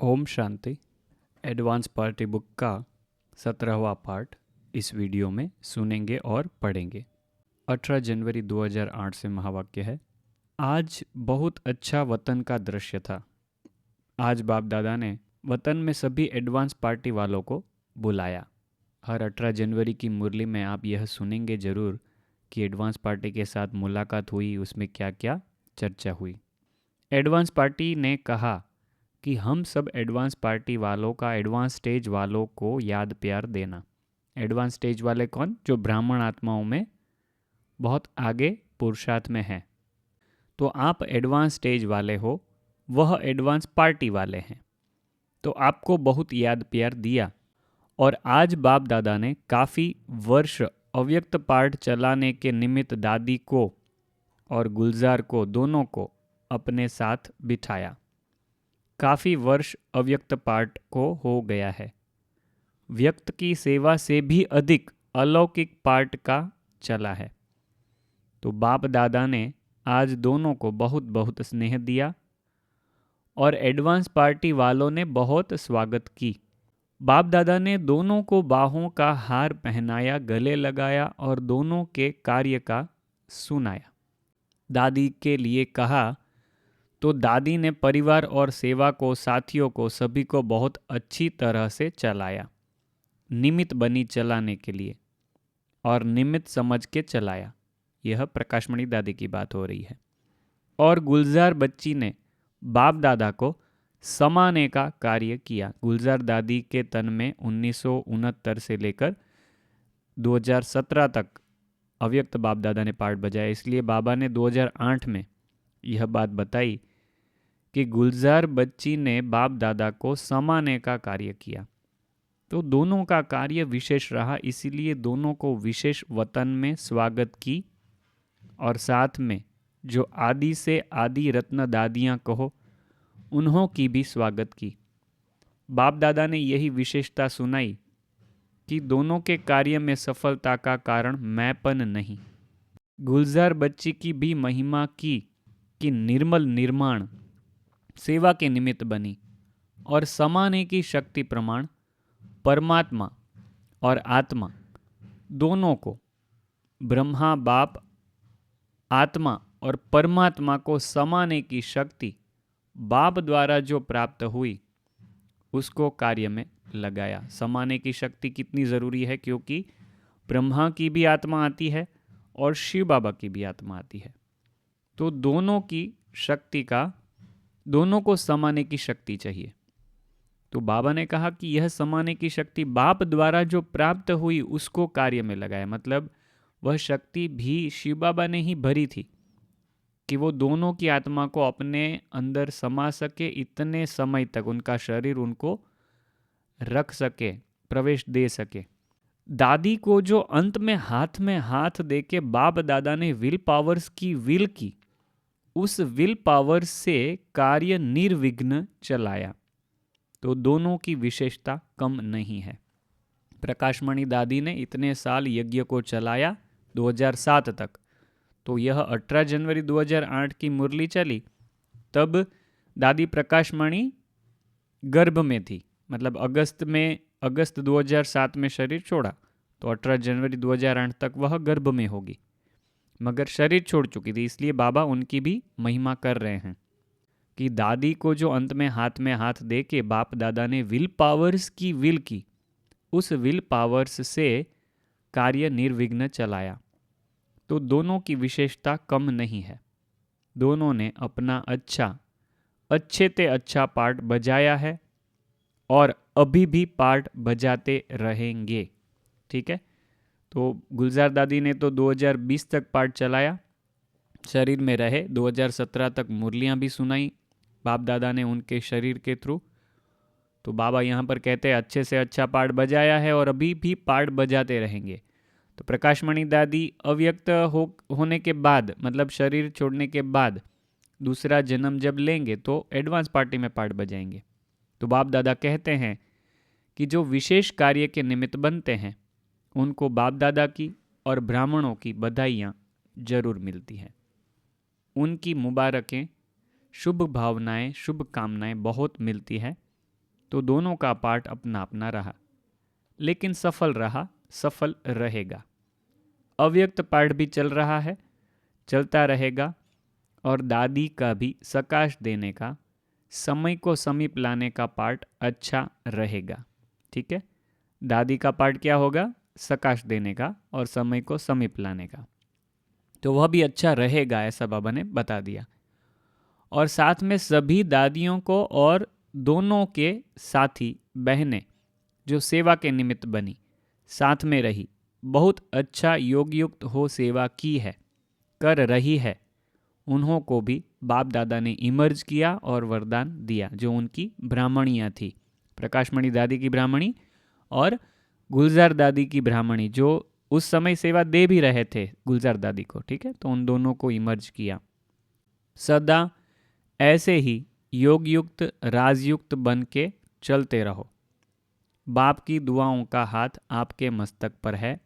Om Shanti. Advance party book का 17वां part इस video में सुनेंगे और पढ़ेंगे। 18 जनवरी 2008 से महावाक्य है, आज बहुत अच्छा वतन का दृश्य था। आज बाप दादा ने वतन में सभी एडवांस पार्टी वालों को बुलाया। हर 18 जनवरी की मुरली में आप यह सुनेंगे जरूर कि एडवांस पार्टी के साथ मुलाकात हुई, उसमें क्या क्या चर्चा हुई। एडवांस पार्टी ने कहा कि हम सब एडवांस पार्टी वालों का एडवांस स्टेज वालों को याद प्यार देना। एडवांस स्टेज वाले कौन? जो ब्राह्मण आत्माओं में बहुत आगे पुरुषार्थ में हैं। तो आप एडवांस स्टेज वाले हो, वह एडवांस पार्टी वाले हैं, तो आपको बहुत याद प्यार दिया। और आज बाप दादा ने काफ़ी वर्ष अव्यक्त पाठ चलाने के निमित्त दादी को और गुलजार को दोनों को अपने साथ बिठाया। काफ़ी वर्ष अव्यक्त पाठ को हो गया है। व्यक्त की सेवा से भी अधिक अलौकिक पाठ का चला है। तो बाप दादा ने आज दोनों को बहुत बहुत स्नेह दिया और एडवांस पार्टी वालों ने बहुत स्वागत की। बाप दादा ने दोनों को बाहों का हार पहनाया, गले लगाया और दोनों के कार्य का सुनाया। दादी के लिए कहा तो दादी ने परिवार और सेवा को, साथियों को, सभी को बहुत अच्छी तरह से चलाया। निमित्त बनी चलाने के लिए और निमित्त समझ के चलाया। यह प्रकाशमणि दादी की बात हो रही है। और गुलजार बच्ची ने बाप दादा को समाने का कार्य किया। गुलजार दादी के तन में 1969 से लेकर 2017 तक अव्यक्त बाप दादा ने पाठ बजाया। इसलिए बाबा ने 2008 में यह बात बताई कि गुलजार बच्ची ने बाप दादा को समाने का कार्य किया। तो दोनों का कार्य विशेष रहा, इसीलिए दोनों को विशेष वतन में स्वागत की। और साथ में जो आदि से आदि रत्न दादियाँ कहो, उन्हों की भी स्वागत की। बाप दादा ने यही विशेषता सुनाई कि दोनों के कार्य में सफलता का कारण मैंपन नहीं। गुलजार बच्ची की भी महिमा की कि निर्मल निर्माण सेवा के निमित्त बनी और समाने की शक्ति प्रमाण परमात्मा और आत्मा दोनों को, ब्रह्मा बाप आत्मा और परमात्मा को समाने की शक्ति बाप द्वारा जो प्राप्त हुई उसको कार्य में लगाया। समाने की शक्ति कितनी ज़रूरी है, क्योंकि ब्रह्मा की भी आत्मा आती है और शिव बाबा की भी आत्मा आती है। तो दोनों की शक्ति का, दोनों को समाने की शक्ति चाहिए। तो बाबा ने कहा कि यह समाने की शक्ति बाप द्वारा जो प्राप्त हुई उसको कार्य में लगाया। मतलब वह शक्ति भी शिव बाबा ने ही भरी थी कि वो दोनों की आत्मा को अपने अंदर समा सके, इतने समय तक उनका शरीर उनको रख सके, प्रवेश दे सके। दादी को जो अंत में हाथ दे के बाप दादा ने विल पावर्स की विल की, उस विल पावर से कार्य निर्विघ्न चलाया। तो दोनों की विशेषता कम नहीं है। प्रकाशमणि दादी ने इतने साल यज्ञ को चलाया 2007 तक। तो यह 18 जनवरी 2008 की मुरली चली, तब दादी प्रकाशमणि गर्भ में थी। मतलब अगस्त 2007 में शरीर छोड़ा, तो 18 जनवरी 2008 तक वह गर्भ में होगी, मगर शरीर छोड़ चुकी थी। इसलिए बाबा उनकी भी महिमा कर रहे हैं कि दादी को जो अंत में हाथ दे के बाप दादा ने विल पावर्स की विल की, उस विल पावर्स से कार्य निर्विघ्न चलाया। तो दोनों की विशेषता कम नहीं है। दोनों ने अपना अच्छे ते अच्छा पार्ट बजाया है और अभी भी पार्ट बजाते रहेंगे। ठीक है। तो गुलजार दादी ने तो 2020 तक पार्ट चलाया, शरीर में रहे। 2017 तक मुरलियाँ भी सुनाई बाप दादा ने उनके शरीर के थ्रू। तो बाबा यहाँ पर कहते हैं अच्छे से अच्छा पार्ट बजाया है और अभी भी पार्ट बजाते रहेंगे। तो प्रकाशमणि दादी अव्यक्त होने के बाद, मतलब शरीर छोड़ने के बाद दूसरा जन्म जब लेंगे तो एडवांस पार्टी में पार्ट बजाएंगे। तो बाप दादा कहते हैं कि जो विशेष कार्य के निमित्त बनते हैं उनको बाप दादा की और ब्राह्मणों की बधाइयाँ जरूर मिलती हैं। उनकी मुबारकें, शुभ भावनाएं, शुभ कामनाएं बहुत मिलती है तो दोनों का पार्ट अपना अपना रहा, लेकिन सफल रहा, सफल रहेगा। अव्यक्त पार्ट भी चल रहा है, चलता रहेगा, और दादी का भी सकाश देने का, समय को समीप लाने का पार्ट अच्छा रहेगा। ठीक है, दादी का पार्ट क्या होगा? सकाश देने का और समय को समीप लाने का, तो वह भी अच्छा रहेगा, ऐसा बाबा ने बता दिया। और साथ में सभी दादियों को और दोनों के साथी बहनें जो सेवा के निमित्त बनी, साथ में रही, बहुत अच्छा योग युक्त हो सेवा की है, कर रही है, उन्हों को भी बाप दादा ने इमर्ज किया और वरदान दिया। जो उनकी ब्राह्मणियाँ थी, प्रकाशमणि दादी की ब्राह्मणी और गुलजार दादी की ब्राह्मणी, जो उस समय सेवा दे भी रहे थे गुलजार दादी को, ठीक है, तो उन दोनों को इमर्ज किया। सदा ऐसे ही योग युक्त राजयुक्त बन के चलते रहो। बाप की दुआओं का हाथ आपके मस्तक पर है।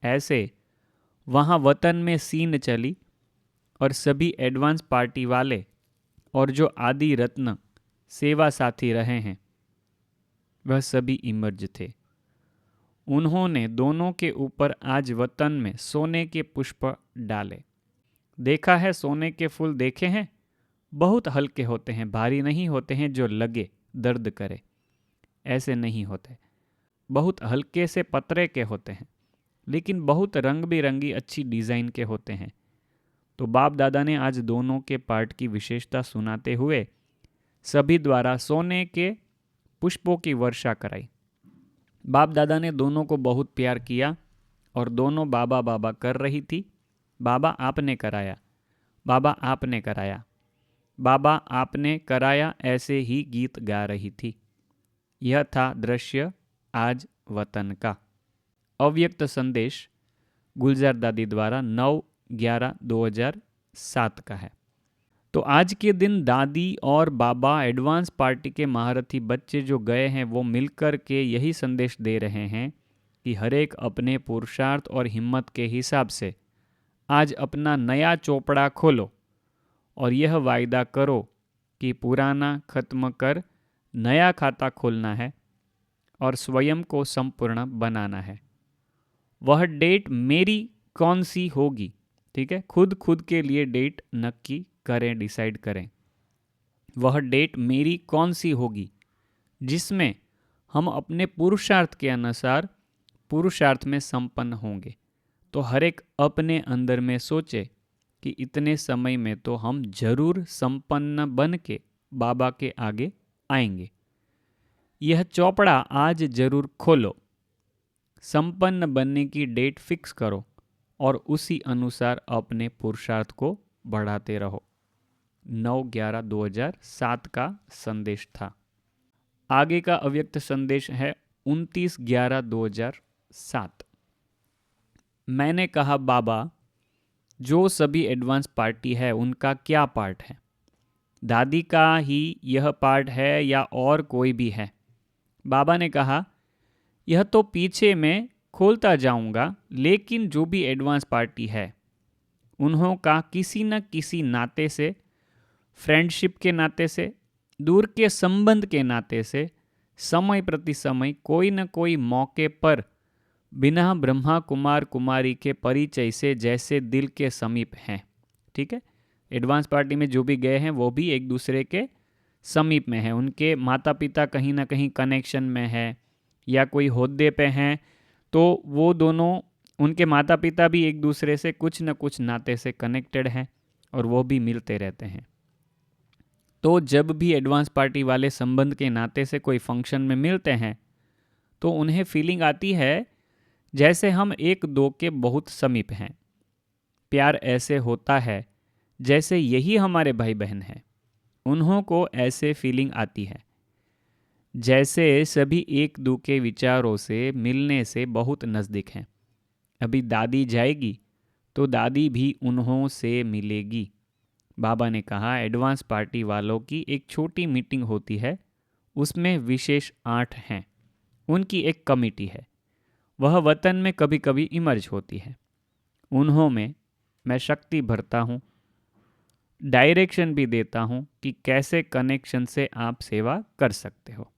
ऐसे वहाँ वतन में सीन चली और सभी एडवांस पार्टी वाले और जो आदि रत्न सेवा साथी रहे हैं वह सभी इमर्ज थे। उन्होंने दोनों के ऊपर आज वतन में सोने के पुष्प डाले। देखा है सोने के फूल देखे हैं, बहुत हल्के होते हैं, भारी नहीं होते हैं जो लगे दर्द करे, ऐसे नहीं होते, बहुत हल्के से पतरे के होते हैं, लेकिन बहुत रंग बिरंगी अच्छी डिज़ाइन के होते हैं। तो बाप दादा ने आज दोनों के पार्ट की विशेषता सुनाते हुए सभी द्वारा सोने के पुष्पों की वर्षा कराई। बाप दादा ने दोनों को बहुत प्यार किया और दोनों बाबा बाबा कर रही थी। बाबा आपने कराया, बाबा आपने कराया, बाबा आपने कराया, ऐसे ही गीत गा रही थी। यह था दृश्य आज वतन का। अव्यक्त संदेश गुलजार दादी द्वारा 9/11/2007 का है। तो आज के दिन दादी और बाबा एडवांस पार्टी के महारथी बच्चे जो गए हैं वो मिलकर के यही संदेश दे रहे हैं कि हर एक अपने पुरुषार्थ और हिम्मत के हिसाब से आज अपना नया चोपड़ा खोलो और यह वायदा करो कि पुराना खत्म कर नया खाता खोलना है और स्वयं को संपूर्ण बनाना है। वह डेट मेरी कौन सी होगी, ठीक है, खुद के लिए डेट नक्की करें, डिसाइड करें। वह डेट मेरी कौन सी होगी जिसमें हम अपने पुरुषार्थ के अनुसार पुरुषार्थ में संपन्न होंगे। तो हर एक अपने अंदर में सोचे कि इतने समय में तो हम जरूर संपन्न बन के बाबा के आगे आएंगे। यह चौपड़ा आज जरूर खोलो, संपन्न बनने की डेट फिक्स करो और उसी अनुसार अपने पुरुषार्थ को बढ़ाते रहो। 9/11/2007 का संदेश था। आगे का अव्यक्त संदेश है 29/11/2007। मैंने कहा बाबा, जो सभी एडवांस पार्टी है उनका क्या पार्ट है? दादी का ही यह पार्ट है या और कोई भी है? बाबा ने कहा, यह तो पीछे में खोलता जाऊंगा, लेकिन जो भी एडवांस पार्टी है उन्हों का किसी न किसी नाते से, फ्रेंडशिप के नाते से, दूर के संबंध के नाते से, समय प्रति समय कोई न कोई मौके पर बिना ब्रह्मा कुमार कुमारी के परिचय से जैसे दिल के समीप हैं। ठीक है, एडवांस पार्टी में जो भी गए हैं वो भी एक दूसरे के समीप में हैं। उनके माता पिता कहीं ना कहीं कनेक्शन में है या कोई होद्दे पे हैं, तो वो दोनों, उनके माता पिता भी एक दूसरे से कुछ न कुछ नाते से कनेक्टेड हैं और वो भी मिलते रहते हैं। तो जब भी एडवांस पार्टी वाले संबंध के नाते से कोई फंक्शन में मिलते हैं तो उन्हें फीलिंग आती है जैसे हम एक दो के बहुत समीप हैं। प्यार ऐसे होता है जैसे यही हमारे भाई बहन हैं। उन्हों को ऐसे फीलिंग आती है जैसे सभी एक दो के विचारों से मिलने से बहुत नज़दीक हैं। अभी दादी जाएगी तो दादी भी उन्हों से मिलेगी। बाबा ने कहा, एडवांस पार्टी वालों की एक छोटी मीटिंग होती है, उसमें विशेष 8 हैं। उनकी एक कमेटी है, वह वतन में कभी कभी इमर्ज होती है। उन्हों में मैं शक्ति भरता हूँ, डायरेक्शन भी देता हूँ कि कैसे कनेक्शन से आप सेवा कर सकते हो।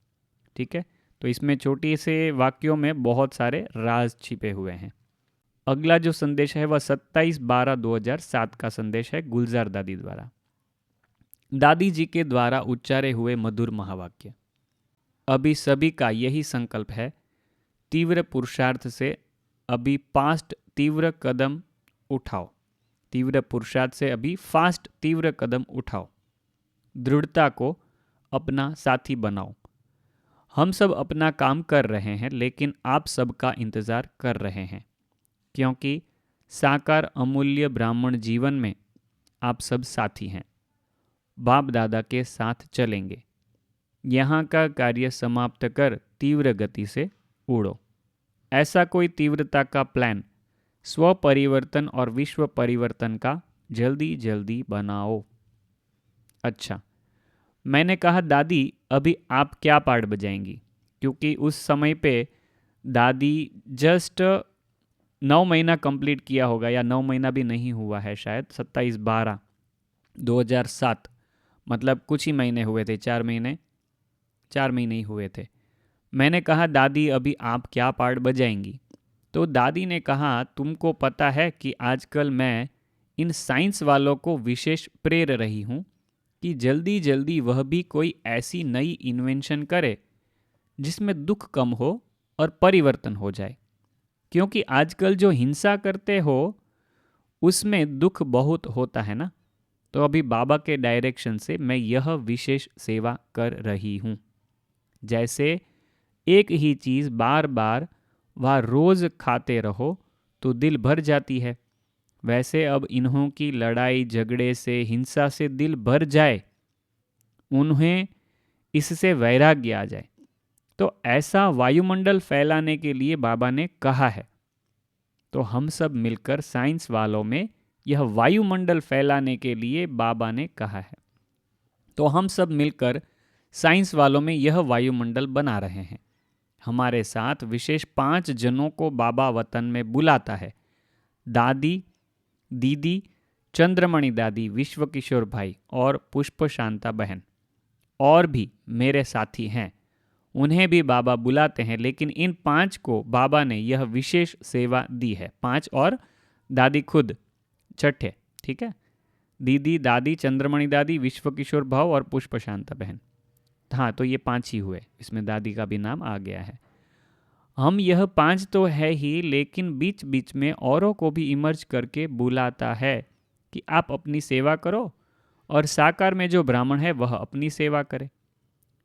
ठीक है, तो इसमें छोटी से वाक्यों में बहुत सारे राज छिपे हुए हैं। अगला जो संदेश है वह 27/12/2007 का संदेश है, गुलजार दादी द्वारा। दादी जी के द्वारा उच्चारे हुए मधुर महावाक्य। अभी सभी का यही संकल्प है, तीव्र पुरुषार्थ से अभी फास्ट तीव्र कदम उठाओ। तीव्र पुरुषार्थ से अभी फास्ट तीव्र कदम उठाओ। दृढ़ता को अपना साथी बनाओ। हम सब अपना काम कर रहे हैं, लेकिन आप सबका इंतज़ार कर रहे हैं, क्योंकि साकार अमूल्य ब्राह्मण जीवन में आप सब साथी हैं। बाप दादा के साथ चलेंगे। यहाँ का कार्य समाप्त कर तीव्र गति से उड़ो। ऐसा कोई तीव्रता का प्लान स्व परिवर्तन और विश्व परिवर्तन का जल्दी जल्दी बनाओ। अच्छा, मैंने कहा दादी अभी आप क्या पार्ट बजाएंगी, क्योंकि उस समय पे दादी जस्ट 9 महीना कंप्लीट किया होगा, या 9 महीना भी नहीं हुआ है शायद, 27/12/2007, मतलब कुछ ही महीने हुए थे, 4 महीने ही हुए थे। मैंने कहा दादी अभी आप क्या पार्ट बजाएंगी, तो दादी ने कहा तुमको पता है कि आजकल मैं इन साइंस वालों को विशेष प्रेर रही हूँ कि जल्दी जल्दी वह भी कोई ऐसी नई इन्वेंशन करे जिसमें दुख कम हो और परिवर्तन हो जाए, क्योंकि आजकल जो हिंसा करते हो उसमें दुख बहुत होता है ना। तो अभी बाबा के डायरेक्शन से मैं यह विशेष सेवा कर रही हूँ। जैसे एक ही चीज़ बार बार व रोज़ खाते रहो तो दिल भर जाती है, वैसे अब इन्हों की लड़ाई झगड़े से हिंसा से दिल भर जाए, उन्हें इससे वैराग्य आ जाए, तो ऐसा वायुमंडल फैलाने के लिए बाबा ने कहा है। तो हम सब मिलकर साइंस वालों में यह वायुमंडल फैलाने के लिए बाबा ने कहा है। तो हम सब मिलकर साइंस वालों में यह वायुमंडल बना रहे हैं। हमारे साथ विशेष 5 जनों को बाबा वतन में बुलाता है। दादी, दीदी, चंद्रमणि दादी, विश्व किशोर भाई और पुष्प शांता बहन, और भी मेरे साथी हैं, उन्हें भी बाबा बुलाते हैं। लेकिन इन 5 को बाबा ने यह विशेष सेवा दी है। 5 और दादी खुद छठे, ठीक है। दीदी, दादी, चंद्रमणि दादी, विश्व किशोर भाव और पुष्प शांता बहन। हाँ, तो ये 5 ही हुए, इसमें दादी का भी नाम आ गया है। हम यह 5 तो है ही, लेकिन बीच बीच में औरों को भी इमर्ज करके बुलाता है कि आप अपनी सेवा करो और साकार में जो ब्राह्मण है वह अपनी सेवा करे।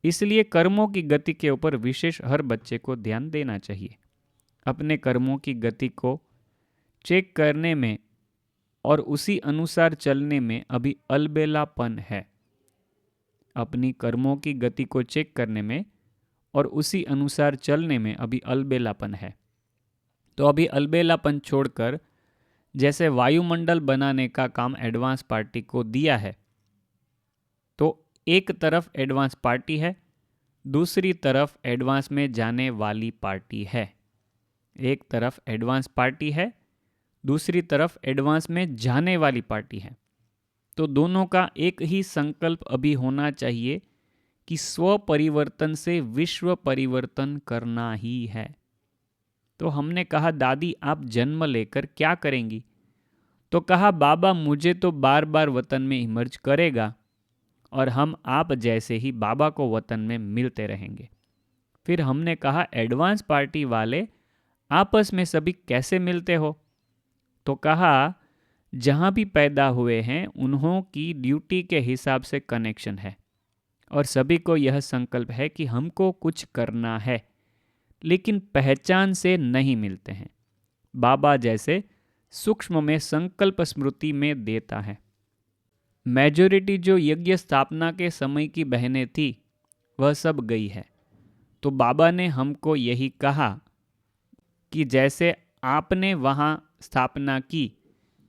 इसलिए कर्मों की गति के ऊपर विशेष हर बच्चे को ध्यान देना चाहिए। अपने कर्मों की गति को चेक करने में और उसी अनुसार चलने में अभी अलबेलापन है। अपनी कर्मों की गति को चेक करने में और उसी अनुसार चलने में अभी अलबेलापन है। तो अभी अलबेलापन छोड़कर जैसे वायुमंडल बनाने का काम एडवांस पार्टी को दिया है, तो एक तरफ एडवांस पार्टी है, दूसरी तरफ एडवांस में जाने वाली पार्टी है। एक तरफ एडवांस पार्टी है, दूसरी तरफ एडवांस में जाने वाली पार्टी है। तो दोनों का एक ही संकल्प अभी होना चाहिए कि स्व परिवर्तन से विश्व परिवर्तन करना ही है। तो हमने कहा दादी आप जन्म लेकर क्या करेंगी, तो कहा बाबा मुझे तो बार बार वतन में इमर्ज करेगा और हम आप जैसे ही बाबा को वतन में मिलते रहेंगे। फिर हमने कहा एडवांस पार्टी वाले आपस में सभी कैसे मिलते हो, तो कहा जहाँ भी पैदा हुए हैं उन्हों की ड्यूटी के हिसाब से कनेक्शन है और सभी को यह संकल्प है कि हमको कुछ करना है, लेकिन पहचान से नहीं मिलते हैं। बाबा जैसे सूक्ष्म में संकल्प स्मृति में देता है। मेजॉरिटी जो यज्ञ स्थापना के समय की बहनें थी वह सब गई है। तो बाबा ने हमको यही कहा कि जैसे आपने वहाँ स्थापना की,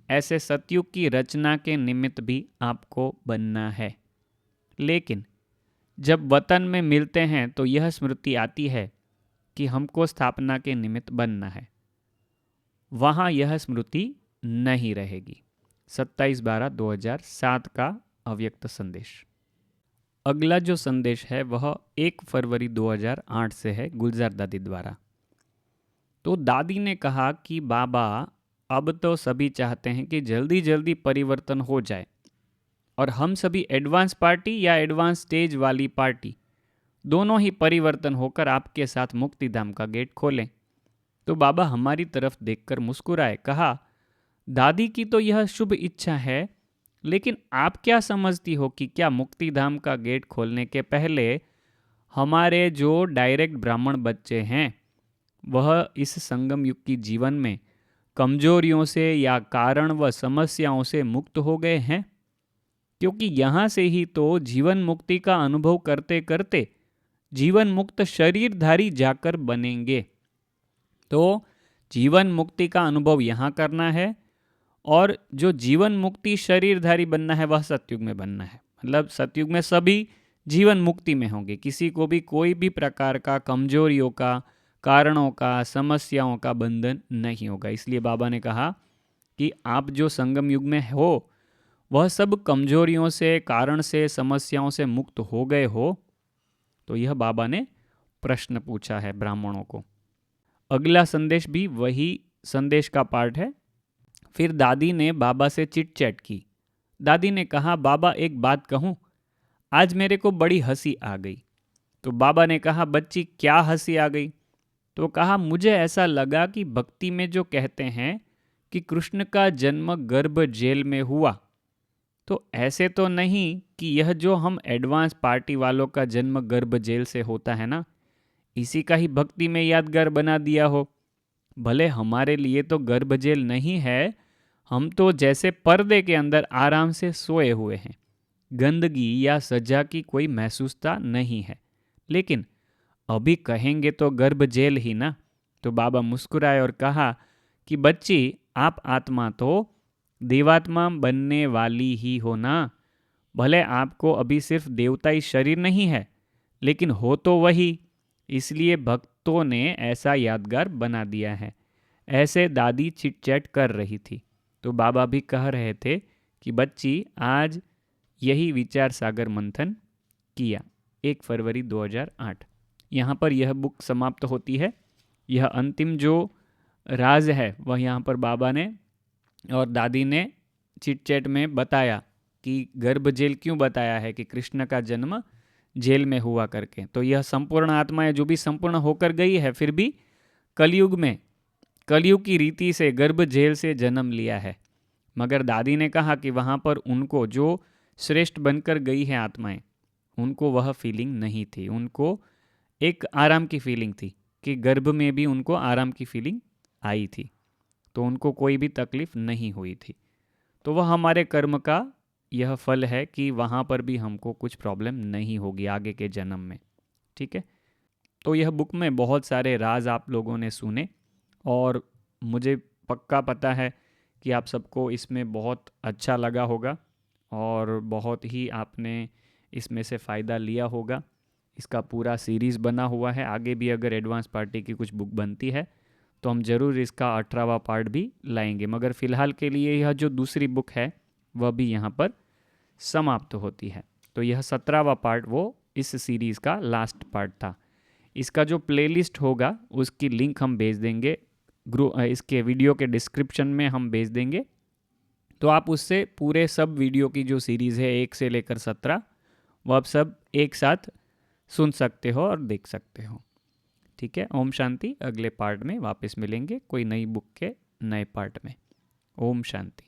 ऐसे सतयुग की रचना के निमित्त भी आपको बनना है। लेकिन जब वतन में मिलते हैं तो यह स्मृति आती है कि हमको स्थापना के निमित्त बनना है, वहाँ यह स्मृति नहीं रहेगी। 27/12/2007 का अव्यक्त संदेश। अगला जो संदेश है वह 1 फरवरी 2008 से है, गुलजार दादी द्वारा। तो दादी ने कहा कि बाबा, अब तो सभी चाहते हैं कि जल्दी जल्दी परिवर्तन हो जाए और हम सभी एडवांस पार्टी या एडवांस स्टेज वाली पार्टी दोनों ही परिवर्तन होकर आपके साथ मुक्तिधाम का गेट खोलें। तो बाबा हमारी तरफ देखकर मुस्कुराए, कहा, दादी की तो यह शुभ इच्छा है, लेकिन आप क्या समझती हो कि क्या मुक्तिधाम का गेट खोलने के पहले हमारे जो डायरेक्ट ब्राह्मण बच्चे हैं वह इस संगम युग की जीवन में कमजोरियों से या कारण व समस्याओं से मुक्त हो गए हैं? क्योंकि यहाँ से ही तो जीवन मुक्ति का अनुभव करते करते जीवन मुक्त शरीरधारी जाकर बनेंगे। तो जीवन मुक्ति का अनुभव यहाँ करना है और जो जीवन मुक्ति शरीरधारी बनना है वह सतयुग में बनना है। मतलब सतयुग में सभी जीवन मुक्ति में होंगे, किसी को भी कोई भी प्रकार का कमजोरियों का, कारणों का, समस्याओं का बंधन नहीं होगा। इसलिए बाबा ने कहा कि आप जो संगम युग में हो वह सब कमजोरियों से, कारण से, समस्याओं से मुक्त हो गए हो। तो यह बाबा ने प्रश्न पूछा है ब्राह्मणों को। अगला संदेश भी वही संदेश का पार्ट है। फिर दादी ने बाबा से चिट चैट की। दादी ने कहा, बाबा एक बात कहूँ, आज मेरे को बड़ी हंसी आ गई। तो बाबा ने कहा, बच्ची क्या हंसी आ गई? तो कहा, मुझे ऐसा लगा कि भक्ति में जो कहते हैं कि कृष्ण का जन्म गर्भ जेल में हुआ, तो ऐसे तो नहीं कि यह जो हम एडवांस पार्टी वालों का जन्म गर्भ जेल से होता है ना, इसी का ही भक्ति में यादगार बना दिया हो। भले हमारे लिए तो गर्भ जेल नहीं है, हम तो जैसे पर्दे के अंदर आराम से सोए हुए हैं, गंदगी या सजा की कोई महसूसता नहीं है, लेकिन अभी कहेंगे तो गर्भ जेल ही ना। तो बाबा मुस्कुराए और कहा कि बच्ची, आप आत्मा तो देवात्मा बनने वाली ही हो ना। भले आपको अभी सिर्फ देवताई शरीर नहीं है, लेकिन हो तो वही, इसलिए भक्तों ने ऐसा यादगार बना दिया है। ऐसे दादी चिट चैट कर रही थी। तो बाबा भी कह रहे थे कि बच्ची, आज यही विचार सागर मंथन किया। 1 फरवरी 2008। यहाँ पर यह बुक समाप्त होती है। यह अंतिम जो राज है वह यहाँ पर बाबा ने और दादी ने चिट चैट में बताया कि गर्भ जेल क्यों बताया है, कि कृष्ण का जन्म जेल में हुआ करके। तो यह संपूर्ण आत्माएं जो भी संपूर्ण होकर गई है, फिर भी कलयुग में, कलयुग की रीति से गर्भ जेल से जन्म लिया है। मगर दादी ने कहा कि वहाँ पर उनको जो श्रेष्ठ बनकर गई है आत्माएं, उनको वह फीलिंग नहीं थी। उनको एक आराम की फीलिंग थी कि गर्भ में भी उनको आराम की फीलिंग आई थी, तो उनको कोई भी तकलीफ नहीं हुई थी। तो वह हमारे कर्म का यह फल है कि वहाँ पर भी हमको कुछ प्रॉब्लम नहीं होगी आगे के जन्म में। ठीक है। तो यह बुक में बहुत सारे राज आप लोगों ने सुने और मुझे पक्का पता है कि आप सबको इसमें बहुत अच्छा लगा होगा और बहुत ही आपने इसमें से फ़ायदा लिया होगा। इसका पूरा सीरीज़ बना हुआ है। आगे भी अगर एडवांस पार्टी की कुछ बुक बनती है तो हम ज़रूर इसका 18वां पार्ट भी लाएंगे, मगर फ़िलहाल के लिए यह जो दूसरी बुक है वह भी यहाँ पर समाप्त होती है। तो यह 17वां पार्ट वो इस सीरीज़ का लास्ट पार्ट था। इसका जो प्लेलिस्ट होगा उसकी लिंक हम भेज देंगे, इसके वीडियो के डिस्क्रिप्शन में हम भेज देंगे। तो आप उससे पूरे सब वीडियो की जो सीरीज़ है 1 से लेकर 17, वो आप सब एक साथ सुन सकते हो और देख सकते हो। ठीक है। ओम शांति। अगले पार्ट में वापस मिलेंगे कोई नई बुक के नए पार्ट में। ओम शांति।